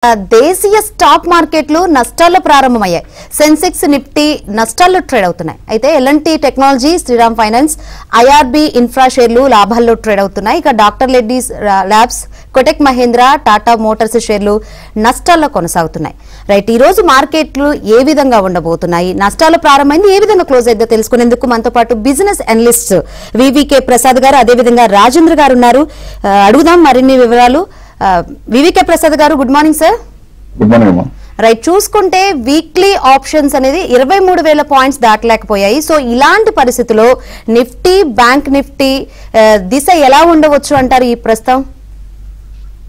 దేశీయ స్టాక్ మార్కెట్లు నష్టాల్లో ప్రారంభమయ్యాయి. సెన్సెక్స్ నిఫ్టీ నష్టాల్లో ట్రేడ్ అవుతున్నాయి. అయితే LNT technology, Shriram finance, IRB infra షేర్లు లాభాల్లో ట్రేడ్ అవుతున్నాయి. ఇక doctor Reddy's labs, Kotak Mahindra, Tata motors షేర్లు నష్టాల్లో కొనసాగుతున్నాయి. రైట్, ఈ రోజు మార్కెట్లు ఏ విధంగా ఉండబోతున్నాయి, నష్టాలు ప్రారంభమైంది, ఏ విధంగా క్లోజ్ అయితే తెలుసుకునేందుకు మనతో పాటు బిజినెస్ అనలిస్ట్ వివికే ప్రసాద్ గారు, అదేవిధంగా రాజేంద్ర గారు ఉన్నారు. అడుగుదాం మరిన్ని వివరాలు. వివికే ప్రసాద్ గారు, good morning sir. Good morning అమ్మా. రైట్, చూసుకుంటే వీక్లీ ఆప్షన్స్ అనేది 23,000 పాయింట్స్ దాటలేకపోయాయి. సో ఇలాంటి పరిస్థితుల్లో నిఫ్టీ, బ్యాంక్ నిఫ్టీ దిశ ఎలా ఉండవచ్చు అంటారు ఈ ప్రస్తుతం?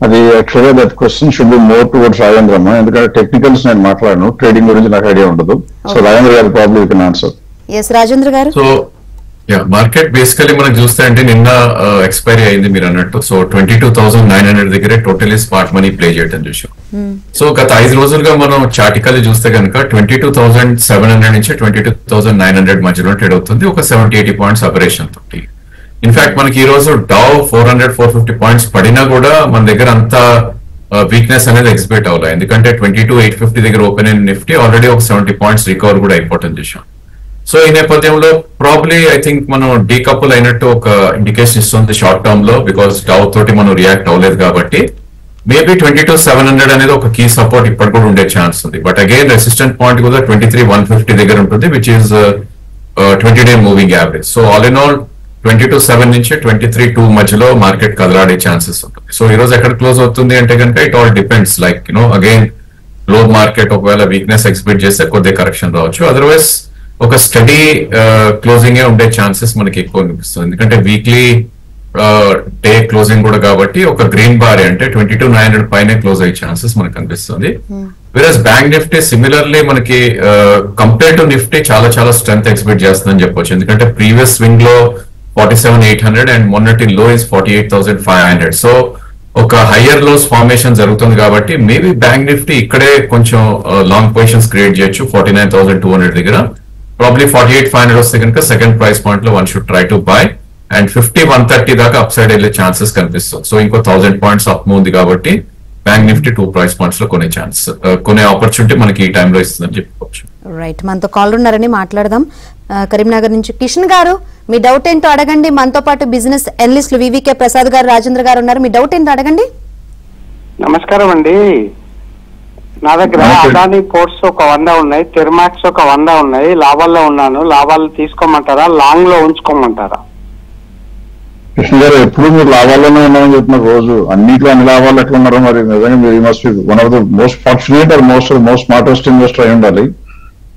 అది యాక్చువల్గా that question should be more towards Rajendra అమ్మ, ఎందుకంటే టెక్నికల్స్ నేను మాట్లాడను, ట్రేడింగ్ గురించి నాకు ఐడియా ఉండదు. సో రాజేంద్ర గారు problem you can answer. Yes Rajendra గారు. సో మార్కెట్ బేసికలీ మనం చూస్తే అంటే నిన్న ఎక్స్పైరీ అయింది మీరు అన్నట్టు. సో 22,900 దగ్గరే టోటలీ స్పాట్ మనీ ప్లే చేయడం చూసాం. సో గత 5 రోజులుగా మనం చార్టికల్లీ చూస్తే కనుక 22,700 నుంచి 22,900 మధ్యలో ట్రేడ్ అవుతుంది, ఒక 70-80 పాయింట్స్ అపరేషన్ తోటి. ఇన్ఫాక్ట్ మనకి ఈ రోజు డౌ 400-450 పాయింట్స్ పడినా కూడా మన దగ్గర అంత వీక్నెస్ అనేది ఎక్స్పెక్ట్ అవ్వాలి. ఎందుకంటే 22,850 దగ్గర ఓపెన్ అయిన నిఫ్టీ ఆల్రెడీ ఒక 70 పాయింట్స్ రికవర్ కూడా అయిపోవటం చూసాం. సో ఈ నేపథ్యంలో ప్రాబ్లీ ఐ థింక్ మనం డీకపుల్ అయినట్టు ఒక ఇండికేషన్ ఇస్తుంది షార్ట్ టర్మ్ లో, బికాస్ డౌ తోటి మనం రియాక్ట్ అవ్వలేదు కాబట్టి మేబీ 22,700 అనేది ఒక కీ సపోర్ట్ ఇప్పటి కూడా ఉండే ఛాన్స్ ఉంది. బట్ అగైన్ రెసిస్టెంట్ పాయింట్ కూడా 23,150 దగ్గర ఉంటుంది, which is 20-day moving average. So all in all 22,700 నుంచి 23,200 మధ్యలో మార్కెట్ కదలాడే ఛాన్సెస్ ఉంటుంది. సో ఈ రోజు ఎక్కడ క్లోజ్ అవుతుంది అంటే కనుక it all depends, like again లో మార్కెట్ ఒకవేళ వీక్నెస్ ఎక్స్పెక్ట్ చేస్తే కొద్దిగా కరెక్షన్ రావచ్చు, అదర్వైజ్ ఒక స్టడీ క్లోజింగ్ ఉండే ఛాన్సెస్ మనకి ఎక్కువ అనిపిస్తుంది. ఎందుకంటే వీక్లీ డే క్లోజింగ్ కూడా కాబట్టి ఒక గ్రీన్ బార్ అంటే 22,900 పైన క్లోజ్ అయ్యే ఛాన్సెస్ మనకు కనిపిస్తుంది. వేరస్ బ్యాంక్ నిఫ్టీ సిమిలర్లీ మనకి కంపేర్ టు నిఫ్టీ చాలా చాలా స్ట్రెంత్ ఎక్స్పెక్ట్ చేస్తుందని చెప్పొచ్చు. ఎందుకంటే ప్రీవియస్ స్వింగ్ లో 47,800 అండ్ మొన్నటి లో ఇస్ 48,500. సో ఒక హయ్యర్ లోస్ ఫార్మేషన్ జరుగుతుంది కాబట్టి మేబీ బ్యాంక్ నిఫ్టీ ఇక్కడే కొంచెం లాంగ్ పొజిషన్స్ క్రియేట్ చేయొచ్చు 49,200 దగ్గర. ప్రాబ్లీ 48,500 వస్తే కనుక సెకండ్ ప్రైస్ పాయింట్ లో one should try to buy, and 50-130 దాకా అప్ సైడ్ వెళ్ళే ఛాన్సెస్ కనిపిస్తుంది. సో ఇంకో 1,000 పాయింట్స్ అప్ ఉంది కాబట్టి బ్యాంక్ నిఫ్టీ 2 ప్రైస్ పాయింట్స్ లో కొనే ఆపర్చునిటీ మనకి ఈ టైంలో ఇస్తుందని చెప్పుకోవచ్చు. రైట్, మనతో కాల్ ఉన్నారని మాట్లాడదాం. కరీంనగర్ నుంచి కిషన్ గారు, మీ డౌట్ ఏంటో అడగండి. మనతో పాటు బిజినెస్ అనలిస్టులు వివికే ప్రసాద్ గారు, రాజేంద్ర గారు ఉన్నారు. మీ డౌట్ ఏంటో అడగండి. నమస్కారం అండి. నా దగ్గర అదానీ పోర్ట్స్ ఒక 100 ఉన్నాయి, టెర్మాక్స్ ఒక 100 ఉన్నాయి. లాభాల్లో ఉన్నాను. లాభాలు తీసుకోమంటారా, లాంగ్ లో ఉంచుకోమంటారా? కృష్ణ గారు, ఎప్పుడు మీరు లాభాల్లోనే ఉన్నామని చెప్తున్నారు. రోజు అన్నిట్లో అన్ని లాభాలు ఎట్లా ఉన్నారో మరి నిజంగా మీరు must one of the most fortunate or most smartest investor అయి ఉండాలి.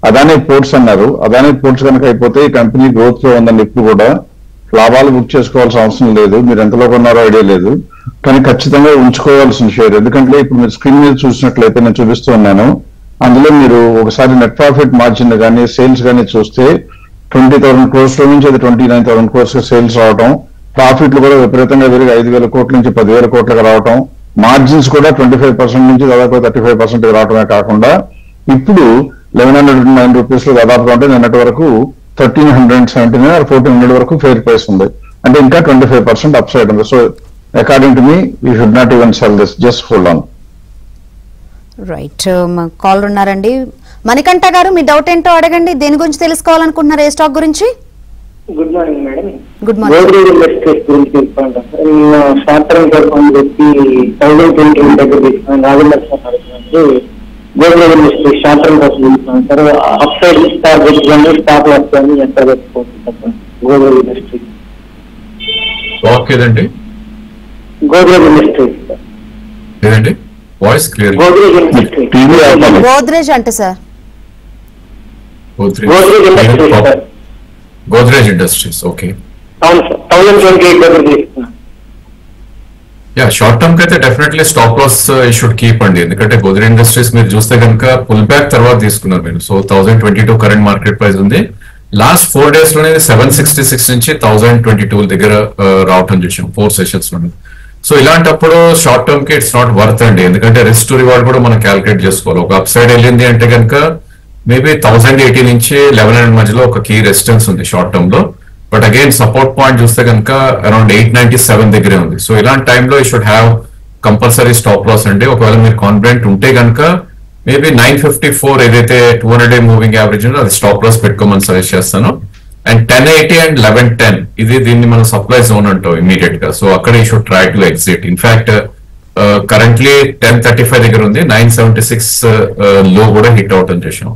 అదానీ పోర్ట్స్ అన్నారు. అదానీ పోర్ట్స్ కనుక అయిపోతే ఈ కంపెనీ గ్రోత్ లో ఉందండి. ఇప్పుడు కూడా లాభాలు బుక్ చేసుకోవాల్సిన అవసరం లేదు. మీరు ఎంతలో కొన్నారో ఐడియా లేదు, కానీ ఖచ్చితంగా ఉంచుకోవాల్సిన షేర్. ఎందుకంటే ఇప్పుడు మీరు స్క్రీన్ మీద చూసినట్లయితే నేను చూపిస్తూ ఉన్నాను, అందులో మీరు ఒకసారి నెట్ ప్రాఫిట్ మార్జిన్ కానీ సేల్స్ కానీ చూస్తే 20,000 crores లో నుంచి అది 29,000 crores సేల్స్ రావడం, ప్రాఫిట్లు కూడా విపరీతంగా పెరిగి 5,000 కోట్ల నుంచి 10,000 కోట్లకు రావడం, మార్జిన్స్ కూడా 25% నుంచి దాదాపు 35% రావడమే కాకుండా ఇప్పుడు 1,109 రూపీస్ లో దాదాపుగా ఉంటే నిన్నటి వరకు 1,379 or 1,400 వరకు ఫెయిర్ ప్రైస్ ఉంది. అంటే ఇంకా 25% అప్ సైడ్ ఉంది. So according to me you should not even cell this, just hold on. Right, call ఉన్నారండి. మణికంఠ గారు, మీ డౌట్ ఏంటో అడగండి. దేని గురించి తెలుసుకోవాలనుకుంటున్నారు, ఏ స్టాక్ గురించి? Good morning madam. Good morning. Godrej industries గురించి తెలుసుకుంటాను. షార్ట్ టర్మ్ కోసం చెప్పి 1,020 దగ్గర తీసుకున్నాను. Rajendra sir Godrej industries short term కోసం తీసుకున్నాను సార్. అప్ సైడ్ స్టాక్ పెట్టుకోండి, స్టాక్ వస్తుంది, ఎంత పెట్టుకోవచ్చు గోద్రేజ్ ఇండస్ట్రీస్? స్టాక్ ఏదండి? గోద్రేజ్ ఇండస్ట్రీస్ ఏదండి? Voice clear. Godrej industries. Godrej అంటే sir Godrej industries sir. Godrej industries, okay. అవును సార్, 1,028 దగ్గర తీసుకున్నాను. యా, షార్ట్ టర్మ్ కి అయితే definitely stop loss should keep అండి. ఎందుకంటే గోద్రేజ్ ఇండస్ట్రీస్ మీరు చూస్తే కనుక పుల్ బ్యాక్ తర్వాత తీసుకున్నారు మీరు. సో 1,022 కరెంట్ మార్కెట్ ప్రైస్ ఉంది. లాస్ట్ 4 days లోనే 766 నుంచి 1,022 దగ్గర రావటం చూసాం 4 sessions లోనే. సో ఇలాంటప్పుడు షార్ట్ టర్మ్ కి ఇట్స్ నాట్ వర్త్ అండి, ఎందుకంటే రిస్క్ టు రివార్డ్ కూడా మనం క్యాలిక్యులేట్ చేసుకోవాలి. ఒక అప్ సైడ్ వెళ్ళింది అంటే కనుక మేబీ 1,080 నుంచి 1,100 మధ్యలో ఒక కీ రెసిస్టెన్స్ ఉంది షార్ట్ టర్మ్ లో. బట్ అగైన్ సపోర్ట్ పాయింట్ చూస్తే కనుక అరౌండ్ 897 దగ్గరే ఉంది. సో ఇలాంటి టైంలో you should have compulsory stop loss అండి. ఒకవేళ మీరు కాన్ఫిడెంట్ ఉంటే కనుక మేబీ 954 ఏదైతే 200-day మూవింగ్ యావరేజ్ ఉందో అది స్టాప్ లాస్ పెట్టుకోమని సజెస్ట్ చేస్తాను. అండ్ 1080 అండ్ 1110 ఇది దీన్ని మనం సప్లై జోన్ అంటాం ఇమీడియట్ గా. సో అక్కడ you should try to exit. In fact currently 1035 దగ్గర ఉంది, 976 లో కూడా హిట్ అవుట్ అని చూసాం.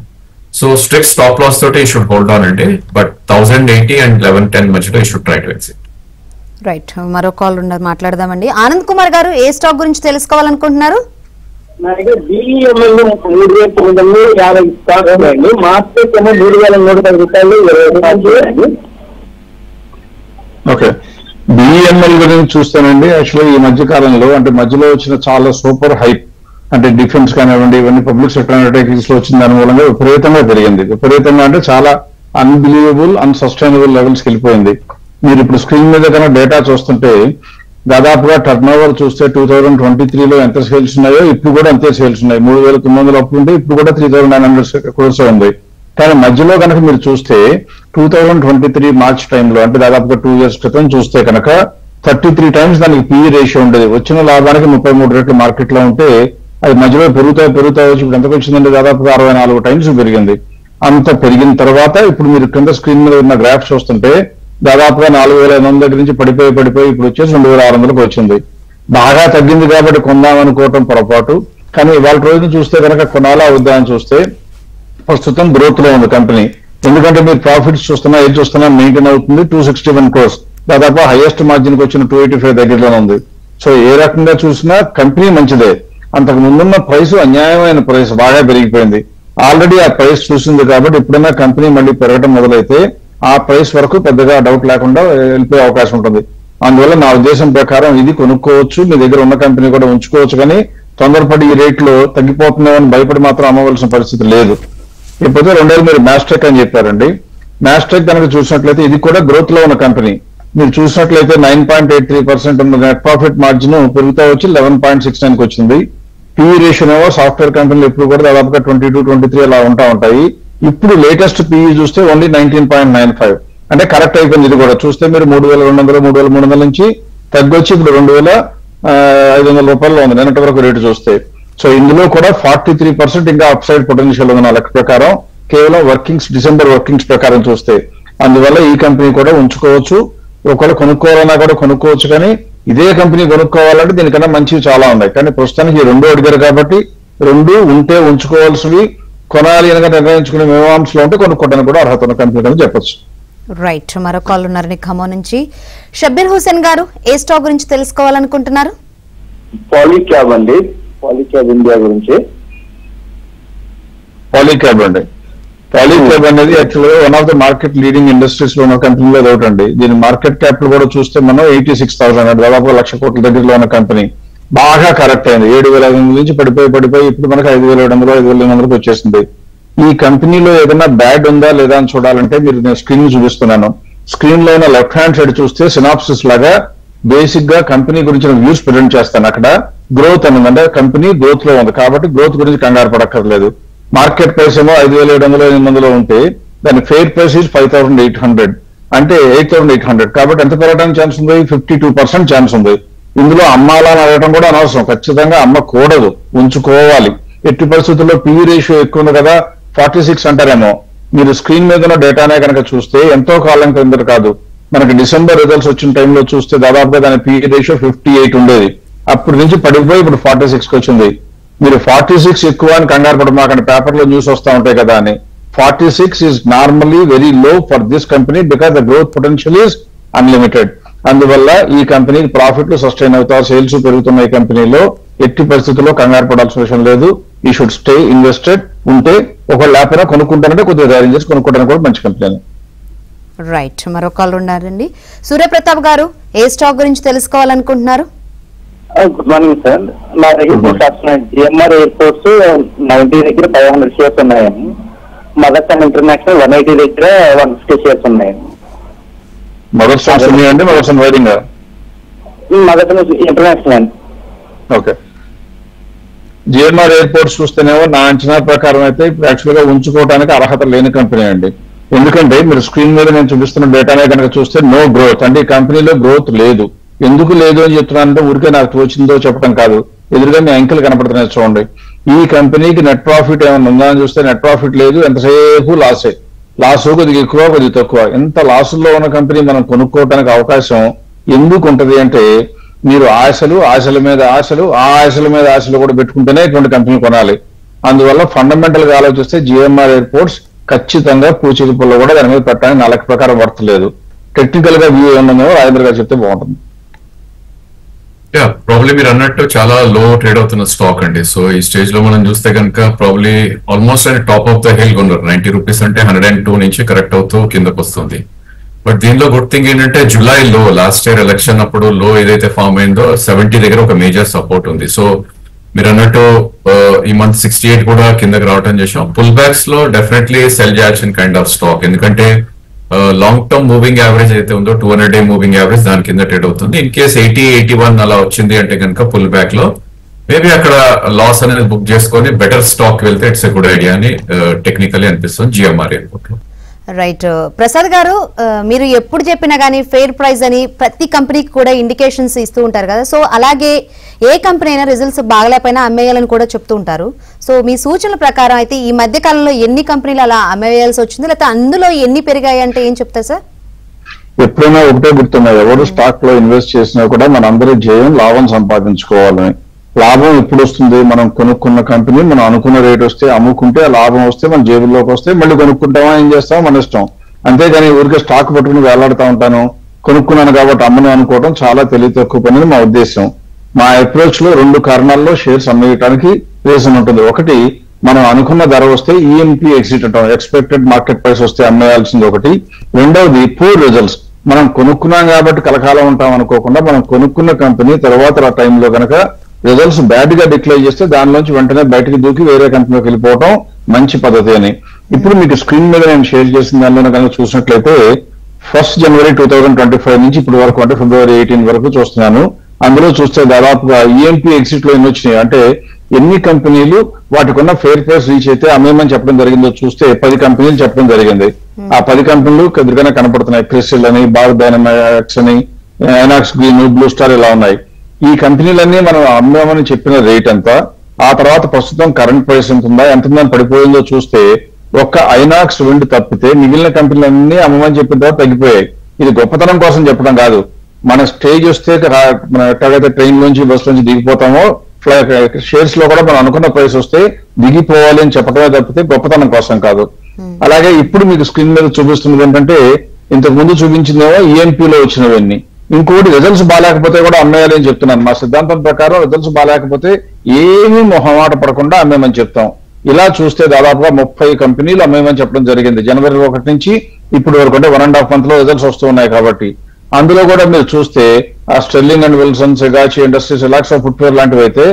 సో స్ట్రిక్ట్ స్టాప్ లాస్ తోటి యూ షుడ్ హోల్డ్ ఆన్ అండి. బట్ 1080 అండ్ 1110 మధ్యలో you should try to exit. Right, మరో కాల్ ఉన్నారు, మాట్లాడదామండి. ఆనంద్ కుమార్ గారు ఏ స్టాక్ గురించి తెలుసుకోవాలనుకుంటున్నారు? నా దగ్గర BEML 3,950 స్టాక్ ఉన్నాయండి. మార్కెట్ ఏమో 3,110 రూపాయలు 20 రూపాయలు. ఓకే, BEML గురించి చూస్తానండి. యాక్చువల్గా ఈ మధ్య కాలంలో అంటే మధ్యలో వచ్చిన చాలా సూపర్ హైప్ అంటే డిఫెన్స్ కానివ్వండి, ఇవన్నీ పబ్లిక్ సెక్టర్ అండర్టేకింగ్స్ లో వచ్చిన దాని మూలంగా విపరీతంగా పెరిగింది. విపరీతంగా అంటే చాలా అన్బిలీవబుల్, అన్సస్టైనబుల్ లెవెల్స్కి వెళ్ళిపోయింది. మీరు ఇప్పుడు స్క్రీన్ మీద కన్నా డేటా చూస్తుంటే దాదాపుగా టర్న్ ఓవర్ చూస్తే 2023లో ఎంత సేల్స్ ఉన్నాయో ఇప్పుడు కూడా అంతే సేల్స్ ఉన్నాయి. 3,900 అప్పుడు ఉంటే ఇప్పుడు కూడా 3,900 crores ఉంది. కానీ మధ్యలో కనుక మీరు చూస్తే 2023 మార్చ్ టైంలో అంటే దాదాపుగా 2 years క్రితం చూస్తే కనుక 33 times దానికి PE రేషియో ఉండేది. వచ్చిన లాభానికి 33 రెట్లు మార్కెట్ లో ఉంటే అది మధ్యలో పెరుగుతా వచ్చి ఇప్పుడు ఎంతకు వచ్చిందంటే దాదాపుగా 64 times పెరిగింది. అంత పెరిగిన తర్వాత ఇప్పుడు మీరు కింద స్క్రీన్ మీద ఉన్న గ్రాఫ్ చూస్తుంటే దాదాపుగా 4,500 దగ్గర నుంచి పడిపోయి ఇప్పుడు వచ్చేసి 2,600కు వచ్చింది. బాగా తగ్గింది కాబట్టి కొందామనుకోవటం పొరపాటు. కానీ ఇవాళ రోజున చూస్తే కనుక కొనాలా వద్దా అని చూస్తే ప్రస్తుతం గ్రోత్ లో ఉంది కంపెనీ. ఎందుకంటే మీరు ప్రాఫిట్స్ చూస్తున్నా ఏది చూస్తున్నా మెయింటైన్ అవుతుంది. 261 crores దాదాపు హైయెస్ట్ మార్జిన్ కి వచ్చిన 285 దగ్గరలో ఉంది. సో ఏ రకంగా చూసినా కంపెనీ మంచిదే. అంతకు ముందున్న ప్రైస్ అన్యాయమైన ప్రైస్ బాగా పెరిగిపోయింది. ఆల్రెడీ ఆ ప్రైస్ చూసింది కాబట్టి ఎప్పుడైనా కంపెనీ మళ్ళీ పెరగడం మొదలైతే ఆ ప్రైస్ వరకు పెద్దగా డౌట్ లేకుండా వెళ్ళిపోయే అవకాశం ఉంటుంది. అందువల్ల నా ఉద్దేశం ప్రకారం ఇది కొనుక్కోవచ్చు, మీ దగ్గర ఉన్న కంపెనీ కూడా ఉంచుకోవచ్చు. కానీ తొందరపడి ఈ రేట్లో తగ్గిపోతుందేమని భయపడి మాత్రం అమ్మవలసిన పరిస్థితి లేదు. ఇకపోతే రెండేళ్ళు మీరు మ్యాస్ట్రెక్ అని చెప్పారండి. మ్యాస్ట్రెక్ కనుక చూసినట్లయితే ఇది కూడా గ్రోత్ లో ఉన్న కంపెనీ. మీరు చూసినట్లయితే 9.83% ఉన్న నెట్ ప్రాఫిట్ మార్జిన్ పెరుగుతా వచ్చి 11.69కి వచ్చింది. PE రేషియో ఏమో సాఫ్ట్వేర్ కంపెనీలు ఎప్పుడు కూడా దాదాపుగా 22-23 అలా ఉంటాయి. ఇప్పుడు లేటెస్ట్ PE చూస్తే ఓన్లీ 19.95 అంటే కరెక్ట్ అయిపోయింది. ఇది కూడా చూస్తే మీరు 3,200 3,300 నుంచి తగ్గొచ్చి ఇప్పుడు 2,500 రూపాయల్లో ఉంది నిన్నటి వరకు రేటు చూస్తే. సో ఇందులో కూడా 43% ఇంకా అప్ సైడ్ పొటెన్షియల్ ఉంది నా లెక్క ప్రకారం, కేవలం డిసెంబర్ వర్కింగ్స్ ప్రకారం చూస్తే. అందువల్ల ఈ కంపెనీ కూడా ఉంచుకోవచ్చు. ఒకవేళ కొనుక్కోవాలన్నా కూడా కొనుక్కోవచ్చు. కానీ ఇదే కంపెనీ కొనుక్కోవాలంటే దీనికన్నా మంచివి చాలా ఉన్నాయి. కానీ ప్రస్తుతానికి 2 అడిగారు కాబట్టి 2 ఉంటే ఉంచుకోవాల్సినవి, కొనాలి అనగా నిర్ణయించుకునే మీమాంసలో ఉంటే కొనుక్కోవడానికి కూడా అర్హత ఉన్న కంపెనీ అని చెప్పొచ్చు. రైట్, మరో కాల్ ఉన్నారని ఖమ్మం నుంచి. షబ్బీర్ హుసేన్ గారు ఏ స్టాక్ గురించి తెలుసుకోవాలనుకుంటున్నారు? పాలీక్యాబ్ అండి, పాలీక్యాబ్ ఇండియా గురించి. పాలీక్యాబ్ అనేది యాక్చువల్గా one of the market leading industries లో ఉన్న కంపెనీలో ఒకటి అండి. దీని మార్కెట్ క్యాప్ కూడా చూస్తే మనం 86,000 దాదాపు 1,00,000 కోట్ల దగ్గరలో ఉన్న కంపెనీ. బాగా కరెక్ట్ అయింది. 7,500 నుంచి పడిపోయి ఇప్పుడు మనకు 5,700 5,800కి వచ్చేసింది. ఈ కంపెనీలో ఏదైనా బ్యాడ్ ఉందా లేదా అని చూడాలంటే మీరు నేను స్క్రీన్ చూపిస్తున్నాను. స్క్రీన్ లో ఉన్న లెఫ్ట్ హ్యాండ్ సైడ్ చూస్తే సినాప్సిస్ లాగా బేసిక్ గా కంపెనీ గురించిన వ్యూస్ ప్రజెంట్ చేస్తాను. అక్కడ గ్రోత్ అని అంటే కంపెనీ గ్రోత్ లో ఉంది కాబట్టి గ్రోత్ గురించి కంగారు పడక్కర్లేదు. మార్కెట్ ప్రైస్ ఏమో 5,700 800 ఉంటే దాని ఫెయిర్ ప్రైస్ ఈజ్ 5,800 అంటే 8,800 కాబట్టి ఎంత పెరగడానికి ఛాన్స్ ఉంది? 52% ఛాన్స్ ఉంది. ఇందులో అమ్మాలా అని అడగడం కూడా అనవసరం. ఖచ్చితంగా అమ్మకూడదు, ఉంచుకోవాలి. ఎట్టి పరిస్థితుల్లో PE రేషియో ఎక్కువ ఉంది కదా 46 అంటారేమో. మీరు స్క్రీన్ మీద ఉన్న డేటానే కనుక చూస్తే ఎంతో కాలం క్రిందట కాదు, మనకి డిసెంబర్ రిజల్ట్స్ వచ్చిన టైంలో చూస్తే దాదాపుగా దాని PE రేషియో 58 ఉండేది. అప్పటి నుంచి పడిపోయి ఇప్పుడు 46కి వచ్చింది. మీరు 46 ఎక్కువ అని కంగారు పడమాకండి, పేపర్లో న్యూస్ వస్తూ ఉంటాయి కదా అని. 46 is normally very low for this company because the growth potential is unlimited. అందువల్ల ఈ కంపెనీకి ప్రాఫిట్లు సస్టైన్ అవుతారు, సేల్స్ పెరుగుతున్న ఈ కంపెనీలో ఎట్టి పరిస్థితుల్లో కంగారు పడాల్సిన విషయం లేదు. ఈ షుడ్ స్టే ఇన్వెస్టెడ్. ఉంటే ఒకవేళ లేకపోయినా కొనుక్కుంటానంటే కొద్దిగా ధైర్యం చేసి కొనుక్కోవడానికి కూడా మంచి కంపెనీ. రైట్, మరో కాల్ ఉన్నారండి. సూర్యప్రతాప్ గారు ఏ స్టాక్ గురించి తెలుసుకోవాలనుకుంటున్నారు? Good morning sir. నా దగ్గర స్టాక్స్ ఉన్నాయి. GMR ఎయిర్పోర్ట్స్ 90 దగ్గర 500 షేర్స్ ఉన్నాయండి. మదర్సన్ ఇంటర్నేషనల్ 180 దగ్గర 150 షేర్స్ ఉన్నాయండి. మదర్సన్ ఉన్నాయండి, మదర్సన్ వైరింగ్ మదర్సన్ ఇంటర్నేషనల్ అండి. ఓకే. GMR ఎయిర్పోర్ట్స్ చూస్తేనేమో నా అంచనా ప్రకారం అయితే యాక్చువల్ గా ఉంచుకోవడానికి అర్హత లేని కంపెనీ అండి. ఎందుకంటే మీరు స్క్రీన్ మీద నేను చూపిస్తున్న డేటానే కనుక చూస్తే నో గ్రోత్ అంటే ఈ కంపెనీలో గ్రోత్ లేదు. ఎందుకు లేదు అని చెప్తున్నానంటే ఊరికే నాకు తోచిందో చెప్పడం కాదు, ఎదురుగా మీ అంకెలు కనపడుతున్నాయి చూడండి. ఈ కంపెనీకి నెట్ ప్రాఫిట్ ఏమైనా ఉందా అని చూస్తే నెట్ ప్రాఫిట్ లేదు, ఎంతసేపు లాసే. లాస్ కొద్దిగా ఎక్కువ కొద్దిగా తక్కువ. ఎంత లాసుల్లో ఉన్న కంపెనీ మనం కొనుక్కోవడానికి అవకాశం ఎందుకు ఉంటది అంటే, మీరు ఆశల మీద ఆశలు, ఆ ఆశల మీద ఆశలు కూడా పెట్టుకుంటేనే ఇటువంటి కంపెనీ కొనాలి. అందువల్ల ఫండమెంటల్ గా ఆలోచిస్తే జిఎంఆర్ ఎయిర్పోర్ట్స్ ఖచ్చితంగా పూచికపుల్లో కూడా దాని మీద పెట్టడానికి నా లెక్క ప్రకారం వర్తలేదు. టెక్నికల్ గా వ్యూ ఏమన్నా రాజేంద్ర గారు చెప్తే బాగుంటుంది. ప్రాబ్లీ మీరు అన్నట్టు చాలా లో ట్రేడ్ అవుతున్న స్టాక్ అండి. సో ఈ స్టేజ్ లో మనం చూస్తే కనుక ప్రాబ్లీ ఆల్మోస్ట్ అని టాప్ ఆఫ్ ద హిల్ కొన్నారు. 90 రూపీస్ అంటే 102 నుంచి కరెక్ట్ అవుతూ కిందకు వస్తుంది. బట్ దీనిలో గుడ్ థింగ్ ఏంటంటే జూలై లో లాస్ట్ ఇయర్ ఎలక్షన్ అప్పుడు లో ఏదైతే ఫామ్ అయిందో 70 దగ్గర ఒక మేజర్ సపోర్ట్ ఉంది. సో మీరు అన్నట్టు ఈ మంత్ 68 కూడా కిందకి రావటం చేసాం. పుల్ బ్యాక్స్ లో డెఫినెట్లీ సెల్ చేయాల్సిన కైండ్ ఆఫ్ స్టాక్, ఎందుకంటే లాంగ్ టర్మ్ మూవింగ్ యావరేజ్ అయితే ఉందో 200 డే మూవింగ్ యావరేజ్ దాని కింద ట్రేడ్ అవుతుంది. ఇన్ కేస్ 80, 81 అలా వచ్చింది అంటే కనుక పుల్ బ్యాక్ లో మేబీ అక్కడ లాస్ అనేది బుక్ చేసుకొని బెటర్ స్టాక్ వెళ్తే ఇట్స్ ఎ గుడ్ ఐడియా అని టెక్నికల్లీ అనిపిస్తుంది జిఎంఆర్ ఎయిర్పోర్ట్ లో. రైట్ ప్రసాద్ గారు, మీరు ఎప్పుడు చెప్పినా కానీ ఫెయిర్ ప్రైస్ అని ప్రతి కంపెనీకి కూడా ఇండికేషన్స్ ఇస్తూ ఉంటారు కదా. సో అలాగే ఏ కంపెనీ అయినా రిజల్ట్స్ బాగలేకపోయినా అమ్మేయాలని కూడా చెప్తూ ఉంటారు. సో మీ సూచనల ప్రకారం అయితే ఈ మధ్య కాలంలో ఎన్ని కంపెనీలు అలా అమ్మేయాల్సి వచ్చింది, లేకపోతే అందులో ఎన్ని పెరిగాయి అంటే ఏం చెప్తారు సార్? ఎప్పుడైనా ఒకటే గుర్తున్నాయి, ఎవరు స్టాక్ లో ఇన్వెస్ట్ చేసినా కూడా మన అందరి ధ్యేయం లాభం సంపాదించుకోవాలని. లాభం ఎప్పుడు వస్తుంది? మనం కొనుక్కున్న కంపెనీ మనం అనుకున్న రేట్ వస్తే అమ్ముకుంటే, ఆ లాభం వస్తే మన జేబుల్లోకి వస్తే మళ్ళీ కొనుక్కుంటామా, ఏం చేస్తామో మన ఇష్టం. అంతేగాని ఊరికే స్టాక్ పట్టుకుని వేలాడుతూ ఉంటాను, కొనుక్కున్నాను కాబట్టి అమ్మను అనుకోవడం చాలా తెలివి తక్కువ పని మా ఉద్దేశం. మా అప్రోచ్ లో 2 కారణాల్లో షేర్స్ అమ్మేయడానికి రీజన్ ఉంటుంది. ఒకటి, మనం అనుకున్న ధర వస్తే ఈఎంపీ ఎగ్జిట్ అంటాం, ఎక్స్పెక్టెడ్ మార్కెట్ ప్రైస్ వస్తే అమ్మేయాల్సింది ఒకటి. రెండవది పూర్ రిజల్ట్స్. మనం కొనుక్కున్నాం కాబట్టి కలకాలం ఉంటాం అనుకోకుండా, మనం కొనుక్కున్న కంపెనీ తర్వాత టైంలో కనుక రిజల్ట్స్ బ్యాడ్ గా డిక్లేర్ చేస్తే దానిలోంచి వెంటనే బయటకు దూకి వేరే కంపెనీకి వెళ్ళిపోవడం మంచి పద్ధతి అని. ఇప్పుడు మీకు స్క్రీన్ మీద నేను షేర్ చేసిన దానిలో కనుక చూసినట్లయితే 1 జనవరి 2025 నుంచి ఇప్పటి వరకు అంటే ఫిబ్రవరి 18 వరకు చూస్తున్నాను. అందులో చూస్తే దాదాపుగా ఈఎంపీ ఎగ్జిట్ లో ఎన్ని వచ్చినాయి అంటే, ఎన్ని కంపెనీలు వాటికి ఉన్న ఫెయిర్ ప్రైస్ రీచ్ అయితే అమ్మేమని చెప్పడం జరిగిందో చూస్తే 10 కంపెనీలు చెప్పడం జరిగింది. ఆ 10 కంపెనీలు ఎదురుగానే కనపడుతున్నాయి. క్రిసిల్ అని, భారత్ డైనమాక్స్ అని, ఐనాక్స్ గ్రీన్, బ్లూ స్టార్ ఇలా ఉన్నాయి. ఈ కంపెనీలన్నీ మనం అమ్మామని చెప్పిన రేట్ అంతా, ఆ తర్వాత ప్రస్తుతం కరెంట్ ప్రైస్ ఎంత ఉందా, ఎంత ఉందని పడిపోయిందో చూస్తే ఒక్క ఐనాక్స్ విండ్ తప్పితే మిగిలిన కంపెనీలన్నీ అమ్మమని చెప్పిన తర్వాత తగ్గిపోయాయి. ఇది గొప్పతనం కోసం చెప్పడం కాదు, మన స్టేజ్ వస్తే మనం ఎట్లాగైతే ట్రైన్ నుంచి బస్ నుంచి దిగిపోతామో షేర్స్ లో కూడా మనం అనుకున్న ప్రైస్ వస్తే దిగిపోవాలి అని చెప్పడమే తప్పితే గొప్పతనం కోసం కాదు. అలాగే ఇప్పుడు మీకు స్క్రీన్ మీద చూపిస్తున్నది ఏంటంటే, ఇంతకు ముందు చూపించిందేమో ఈఎంపీలో వచ్చినవన్నీ. ఇంకోటి, రిజల్ట్స్ బాగాలేకపోతే కూడా అమ్మేయాలి అని చెప్తున్నాను. మా సిద్ధాంతం ప్రకారం రిజల్ట్స్ బాగాలేకపోతే ఏమీ మొహమాట పడకుండా అమ్మేమని చెప్తాం. ఇలా చూస్తే దాదాపుగా 30 కంపెనీలు అమ్మేమని చెప్పడం జరిగింది జనవరి 1 నుంచి ఇప్పటి వరకు, అంటే 1.5 month లో రిజల్ట్స్ వస్తూ ఉన్నాయి కాబట్టి. అందులో కూడా మీరు చూస్తే ఆ స్టెర్లింగ్ అండ్ విల్సన్, సెగాచి ఇండస్ట్రీస్, ఎలాక్సా ఫుట్వేర్ లాంటివి అయితే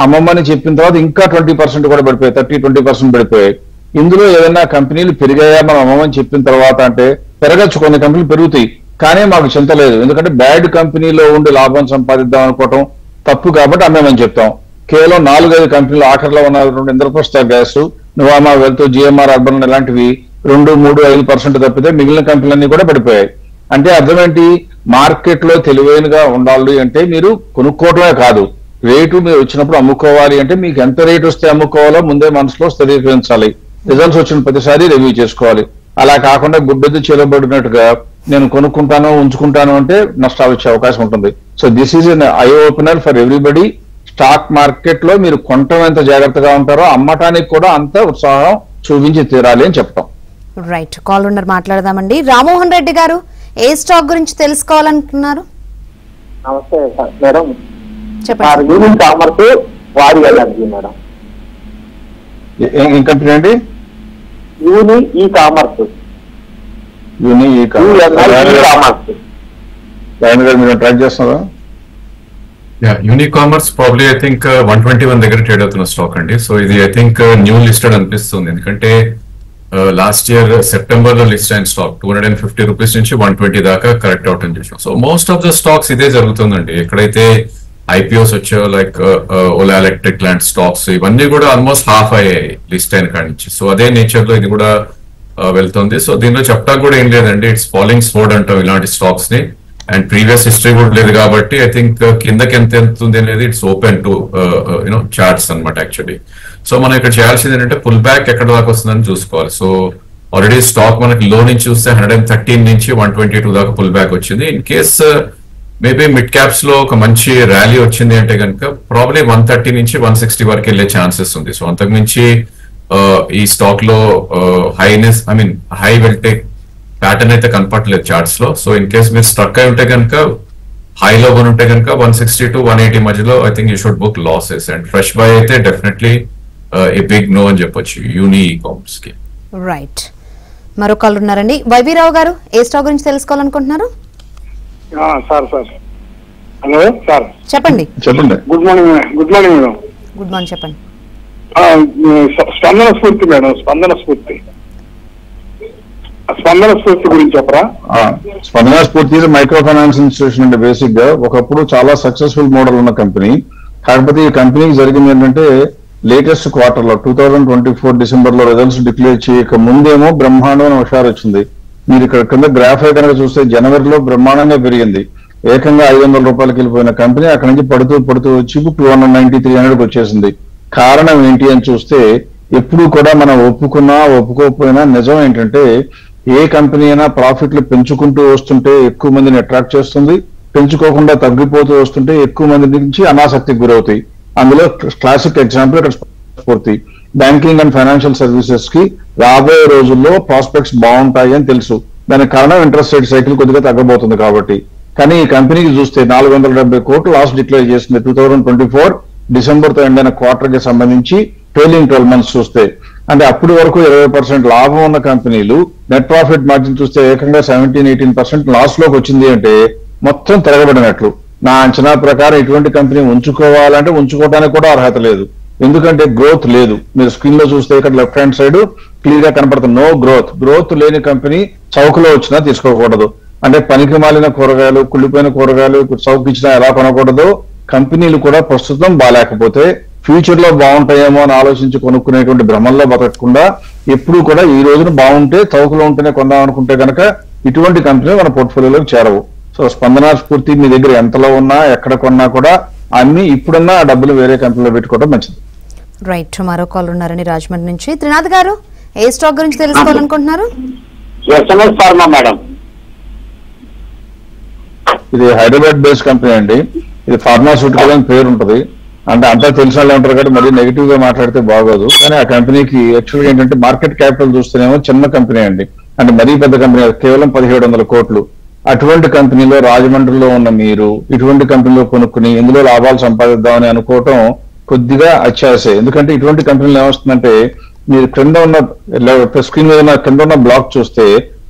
అమ్మమ్మని చెప్పిన తర్వాత ఇంకా 20% కూడా పడిపోయాయి, 30-20% పడిపోయాయి. ఇందులో ఏదైనా కంపెనీలు పెరిగాయా మనం అమ్మమని చెప్పిన తర్వాత అంటే, పెరగచ్చు, కొన్ని కంపెనీలు పెరుగుతాయి, కానీ మాకు చింత లేదు. ఎందుకంటే బ్యాడ్ కంపెనీలో ఉండి లాభం సంపాదిద్దాం అనుకోవటం తప్పు కాబట్టి అమ్మేమని చెప్తాం. కేవలం 4-5 కంపెనీలు ఆఖరిలో ఉన్న Indraprastha gas, Nuvama wealth, GMR urban ఇలాంటివి 2-3-5% తప్పితే మిగిలిన కంపెనీలన్నీ కూడా పడిపోయాయి. అంటే అర్థం ఏంటి? మార్కెట్ లో తెలివైనగా ఉండాలి అంటే మీరు కొనుక్కోవటమే కాదు, రేటు మీరు వచ్చినప్పుడు అమ్ముకోవాలి. అంటే మీకు ఎంత రేట్ వస్తే అమ్ముకోవాలో ముందే మనసులో స్థిరీకరించాలి. రిజల్ట్స్ వచ్చిన ప్రతిసారి రివ్యూ చేసుకోవాలి. అలా కాకుండా గుడ్డెద్దు చేయబడినట్టుగా నేను కొనుక్కుంటాను ఉంచుకుంటాను అంటే నష్టాలు వచ్చే అవకాశం ఉంటుంది. So this is an eye opener for everybody. Stock market లో మీరు కొనటం ఎంత జాగ్రత్తగా ఉంటారో అమ్మటానికి కూడా అంత ఉత్సాహం చూపించి తీరాలి అని చెప్తాం. రైట్, కాల్ ఉన్నర్ మాట్లాడదామండి. రామ్మోహన్ రెడ్డి గారు, ఏ స్టాక్ గురించి తెలుసుకోవాలనుకున్నారు? నమస్తే మేడం. చెప్పండి. యూనియన్ కామర్స్ వారి ఎనర్జీ మేడం. ఏం కంపెనీ అండి? యూని ఈ కామర్స్. మీరు ట్రాక్ చేస్తున్నారా? యూనికామర్స్ ప్రాబ్లీ ఐ థింక్ 121 దగ్గర ట్రేడ్ అవుతున్న స్టాక్ అండి. సో ఇది ఐ థింక్ న్యూ లిస్టెడ్ అనిపిస్తుంది, ఎందుకంటే లాస్ట్ ఇయర్ సెప్టెంబర్ లో లిస్ట్ అయిన స్టాక్ 250 రూపీస్ నుంచి 120 దాకా కరెక్ట్ అవుట్ అని చూసాం. So most of the stocks ఇదే జరుగుతుందండి. ఎక్కడైతే ఐపీఓస్ వచ్చాయో లైక్ ఓలా ఎలక్ట్రిక్ లాంటి స్టాక్స్ ఇవన్నీ కూడా ఆల్మోస్ట్ హాఫ్ అయ్యాయి లిస్ట్ అయిన కాడి నుంచి. సో అదే నేచర్ లో ఇది కూడా వెళ్తుంది. సో దీనిలో చెప్పడానికి కూడా ఏం లేదండి, ఇట్స్ ఫాలోయింగ్ స్పోర్డ్ అంటాం ఇలాంటి స్టాక్స్ ని. అండ్ ప్రీవియస్ హిస్టరీ కూడా లేదు కాబట్టి ఐ థింక్ కిందకి ఎంత ఉంది అనేది it's open to you know charts అనమాట యాక్చువల్లీ. సో మనం ఇక్కడ చేయాల్సింది ఏంటంటే పుల్ బ్యాక్ ఎక్కడ దాకా వస్తుందని చూసుకోవాలి. సో ఆల్రెడీ స్టాక్ మనకి లో నుంచి చూస్తే 113 నుంచి 122 దాకా పుల్ బ్యాక్ వచ్చింది. In case maybe mid caps లో ఒక మంచి ర్యాలీ వచ్చింది అంటే కనుక ప్రాబ్లీ 130 నుంచి 160 వరకు వెళ్ళే ఛాన్సెస్ ఉంది. సో అంతకు మించి ఈ స్టాక్ లో హైనెస్ హై వెల్టేక్ ప్యాటర్న్ అయితే కనపడలేదు చార్ట్స్ లో. సో ఇన్ కేస్ మీరు స్ట్రక్ అయి ఉంటే కనుక హైలో కొని ఉంటే కనుక 160 to 180 మధ్యలో I think you should book losses. And fresh buy అయితే డెఫినెట్లీ ఏ బిగ్ నో అని చెప్పొచ్చు యూని కామ్స్ కి. రైట్, మరో కాల్ ఉన్నారండి. వైబీరావు గారు, ఏ స్టాక్ గురించి తెలుసుకోవాలనుకుంటున్నారు? సార్ హలో సార్, చెప్పండి. Good morning madam. Good morning, చెప్పండి. స్పందన స్ఫూర్తి మేడం, స్పందన స్ఫూర్తి గురించి చెప్పరా? స్పందన స్ఫూర్తి మైక్రో ఫైనాన్స్ ఇన్స్టిట్యూషన్ అంటే బేసిక్ గా ఒకప్పుడు చాలా సక్సెస్ఫుల్ మోడల్ ఉన్న కంపెనీ. కాకపోతే ఈ కంపెనీకి జరిగింది ఏంటంటే లేటెస్ట్ క్వార్టర్ లో 2024 డిసెంబర్ లో రిజల్ట్స్ డిక్లేర్ చేయక ముందేమో బ్రహ్మాండమైన హుషారు వచ్చింది. మీరు ఇక్కడ కింద గ్రాఫ్ కనుక చూస్తే జనవరిలో బ్రహ్మాండంగా పెరిగింది. ఏకంగా 500 రూపాయలకి వెళ్ళిపోయిన కంపెనీ అక్కడి నుంచి పడుతూ వచ్చి 290, 300కి వచ్చేసింది. కారణం ఏంటి అని చూస్తే ఎప్పుడు కూడా మనం ఒప్పుకోకపోయినా నిజం ఏంటంటే ఏ కంపెనీ అయినా ప్రాఫిట్లు పెంచుకుంటూ వస్తుంటే ఎక్కువ మందిని అట్రాక్ట్ చేస్తుంది, పెంచుకోకుండా తగ్గిపోతూ వస్తుంటే ఎక్కువ మంది నుంచి అనాసక్తికి గురవుతాయి. అందులో క్లాసిక్ ఎగ్జాంపుల్ ఇక్కడ స్ఫూర్తి. బ్యాంకింగ్ అండ్ ఫైనాన్షియల్ సర్వీసెస్ కి రాబోయే రోజుల్లో ప్రాస్పెక్ట్స్ బాగుంటాయి అని తెలుసు. దానికి కారణం ఇంట్రెస్ట్ రేట్ సైకిల్ కొద్దిగా తగ్గబోతుంది కాబట్టి. కానీ ఈ కంపెనీకి చూస్తే 470 కోట్లు లాస్ డిక్లేర్ చేసింది 2024 డిసెంబర్తో ఎండ్ అయిన క్వార్టర్ కి సంబంధించి ట్రైలింగ్ 12 months చూస్తే. అంటే అప్పటి వరకు 20% లాభం ఉన్న కంపెనీలు నెట్ ప్రాఫిట్ మార్జిన్ చూస్తే ఏకంగా 17-18% లాస్ లోకి వచ్చింది అంటే మొత్తం తిరగబడినట్లు. నా అంచనా ప్రకారం ఇటువంటి కంపెనీ ఉంచుకోవాలంటే ఉంచుకోవడానికి కూడా అర్హత లేదు. ఎందుకంటే గ్రోత్ లేదు. మీరు స్క్రీన్ లో చూస్తే ఇక్కడ లెఫ్ట్ హ్యాండ్ సైడ్ క్లియర్ గా కనపడుతుంది నో గ్రోత్. గ్రోత్ లేని కంపెనీ చౌకలో వచ్చినా తీసుకోకూడదు. అంటే పనికి మాలిన కూరగాయలు, కుళ్ళిపోయిన కూరగాయలు చౌక ఇచ్చినా ఎలా కొనకూడదు, కంపెనీలు కూడా ప్రస్తుతం బాగాలేకపోతే ఫ్యూచర్ లో బాగుంటాయేమో అని ఆలోచించి కొనుక్కునేటువంటి భ్రమంలో బతకకుండా ఎప్పుడు కూడా ఈ రోజున బాగుంటే చౌకలో ఉంటేనే కొందాం అనుకుంటే కనుక ఇటువంటి కంపెనీ మన పోర్ట్ఫోలియోలోకి చేరవు. సో స్పందన స్ఫూర్తి మీ దగ్గర ఎంతలో ఉన్నా ఎక్కడ కొన్నా కూడా అన్ని ఇప్పుడున్నా ఆ డబ్బులు వేరే కంపెనీలో పెట్టుకోవడం మంచిది. రైట్, మరో కాల్ ఉన్నారని రాజమండ్రి నుంచి. త్రినాథ్ గారు, ఏ స్టాక్ గురించి తెలుసుకోవాలనుకుంటున్నారు? SMS pharma madam. ఇది హైదరాబాద్ బేస్డ్ కంపెనీ అండి. ఇది ఫార్మాస్యూటికల్ అని పేరు ఉంటుంది. అంటే అంతా తెలిసిన వాళ్ళు ఉంటారు కాబట్టి మళ్ళీ నెగిటివ్ గా మాట్లాడితే బాగోదు. కానీ ఆ కంపెనీకి యాక్చువల్గా ఏంటంటే మార్కెట్ క్యాపిటల్ చూస్తేనేమో చిన్న కంపెనీ అండి. అంటే మరీ పెద్ద కంపెనీ, కేవలం 1700 కోట్లు. అటువంటి కంపెనీలో రాజమండ్రిలో ఉన్న మీరు ఇటువంటి కంపెనీలో కొనుక్కుని ఇందులో లాభాలు సంపాదిద్దామని అనుకోవటం కొద్దిగా అత్యాసే. ఎందుకంటే ఇటువంటి కంపెనీలు ఏమొస్తుందంటే మీరు క్రింద ఉన్న స్క్రీన్ మీద కింద ఉన్న బ్లాక్ చూస్తే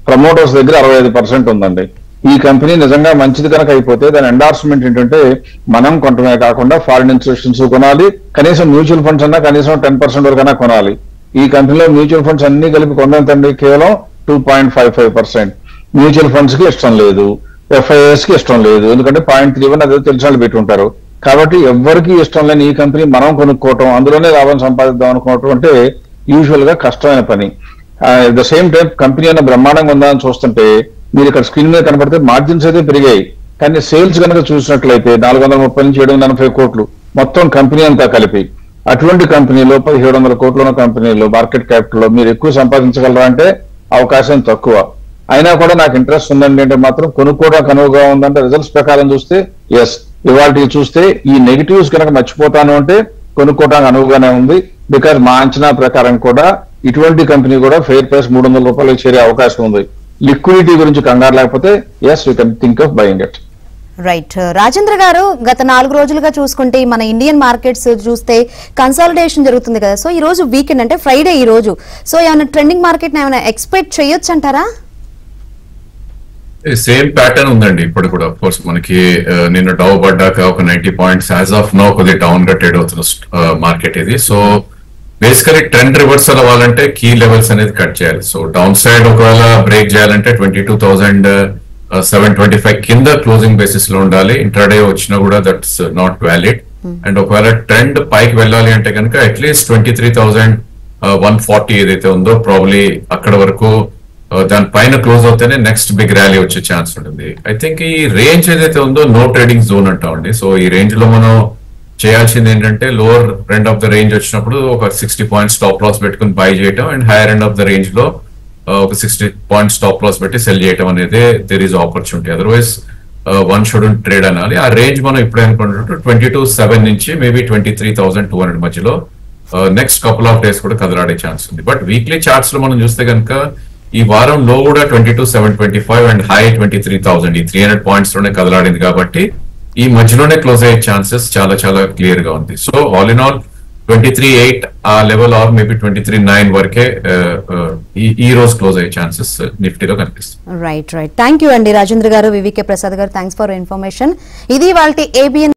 ప్రమోటర్స్ దగ్గర 65% ఉందండి. ఈ కంపెనీ నిజంగా మంచిది కనుక అయిపోతే దాని ఎండార్స్మెంట్ ఏంటంటే మనం కొంటమే కాకుండా ఫారిన్ ఇన్స్టిట్యూషన్స్ కొనాలి, కనీసం మ్యూచువల్ ఫండ్స్ అన్నా కనీసం 10% వరకైనా కొనాలి. ఈ కంపెనీలో మ్యూచువల్ ఫండ్స్ అన్ని కలిపి కొనంతండి కేవలం 2.55%. మ్యూచువల్ ఫండ్స్ కి ఇష్టం లేదు, ఎఫ్ఐఎస్ కి ఇష్టం లేదు. ఎందుకంటే 0.31 అదే తెలిసిన వాళ్ళు పెట్టుంటారు. కాబట్టి ఎవరికి ఇష్టం లేని ఈ కంపెనీ మనం కొనుక్కోవటం, అందులోనే లాభం సంపాదిద్దాం అనుకోవటం అంటే యూజువల్ గా కష్టమైన పని. At the same time company అన్న బ్రహ్మాండంగా ఉందా అని చూస్తుంటే మీరు ఇక్కడ స్క్రీన్ మీద కనపడితే మార్జిన్స్ అయితే పెరిగాయి. కానీ సేల్స్ కనుక చూసినట్లయితే 430 నుంచి 780 కోట్లు మొత్తం కంపెనీ అంతా కలిపి. అటువంటి కంపెనీలో 1700 కోట్లు ఉన్న కంపెనీలో మార్కెట్ క్యాపిటల్ లో మీరు ఎక్కువ సంపాదించగలరా అంటే అవకాశం తక్కువ. అయినా కూడా నాకు ఇంట్రెస్ట్ ఉందండి అంటే మాత్రం కొనుక్కోవడానికి అనువుగా ఉందంటే రిజల్ట్స్ ప్రకారం చూస్తే ఎస్. ఇవాళ చూస్తే ఈ నెగిటివ్స్ కనుక మర్చిపోతాను అంటే కొనుక్కోవడానికి అనువుగానే ఉంది. బికాజ్ మా అంచనా ప్రకారం కూడా ఇటువంటి కంపెనీ కూడా ఫెయిర్ ప్రైస్ 300 రూపాయలకు చేరే అవకాశం ఉంది. లిక్విడిటీ గురించి కంగారు లేకపోతే yes you can think of buying it. Right, Rajendra గారు, గత 4 రోజులుగా చూసుకుంటే మన ఇండియన్ మార్కెట్స్ చూస్తే కన్సాలిడేషన్ జరుగుతుంది కదా. సో ఈ రోజు వీకెండ్ అంటే ఫ్రైడే ఈ రోజు. సో ఏమైనా ట్రెండింగ్ మార్కెట్ ఏమైనా ఎక్స్పెక్ట్ చేయొచ్చు అంటారా? సేమ్ ప్యాటర్న్ ఉందండి ఇప్పుడు కూడా. ఆఫ్ కోర్స్ మనకి నిన్న డౌ పడ్డాక ఒక 90 పాయింట్స్ యాజ్ ఆఫ్ నో కొద్దిగా డౌన్ గా ట్రేడ్ అవుతున్న మార్కెట్ ఇది. సో బేసికలీ ట్రెండ్ రివర్సల్ అవ్వాలంటే కీ లెవెల్స్ అనేది కట్ చేయాలి. సో డౌన్ సైడ్ ఒకవేళ బ్రేక్ చేయాలంటే 22,725 కింద క్లోజింగ్ బేసిస్ లో ఉండాలి. ఇంట్రాడే వచ్చినా కూడా దట్స్ నాట్ వ్యాలిడ్. అండ్ ఒకవేళ ట్రెండ్ పైకి వెళ్ళాలి అంటే కనుక అట్లీస్ట్ 23,140 ఏదైతే ఉందో ప్రాబ్లీ అక్కడ వరకు దానిపైన క్లోజ్ అవుతేనే నెక్స్ట్ బిగ్ ర్యాలీ వచ్చే ఛాన్స్ ఉంటుంది. ఐ థింక్ ఈ రేంజ్ ఏదైతే ఉందో నో ట్రేడింగ్ జోన్ అంటామండి. సో ఈ రేంజ్ లో మనం చేయాల్సింది ఏంటంటే lower end of the range వచ్చినప్పుడు ఒక 60 పాయింట్స్ స్టాప్ లాస్ పెట్టుకుని బై చేయటం, and higher end of the range లో ఒక 60 పాయింట్స్ స్టాప్ లాస్ పెట్టి సెల్ చేయటం అనేది there is opportunity. Otherwise one shouldn't trade అనాలి. ఆ రేంజ్ మనం ఇప్పుడు అనుకుంటున్నట్టు 22,700 నుంచి మేబీ 23,200 మధ్యలో నెక్స్ట్ కపుల్ ఆఫ్ డేస్ కూడా కదలాడే ఛాన్స్ ఉంది. బట్ వీక్లీ చార్ట్స్ లో మనం చూస్తే కనుక ఈ వారం లో కూడా 22,725 అండ్ హై 23,000 ఈ 300 పాయింట్స్ లోనే కదలాడింది కాబట్టి ఈ మధ్యలోనే క్లోజ్ అయ్యే ఛాన్సెస్ చాలా చాలా క్లియర్ గా ఉంది. సో ఆల్ ఇన్ ఆల్ 23,800 ఆ లెవెల్ ఆర్ మేబీ 23,900 వరకే ఈ రోజు క్లోజ్ అయ్యే ఛాన్సెస్ నిఫ్టీలో కనిపిస్తుంది. రైట్. థ్యాంక్ యూ అండి రాజేంద్ర గారు, వివికే ప్రసాద్ గారు. Thanks for information. ఇది వాళ్ళ ఏబిఎన్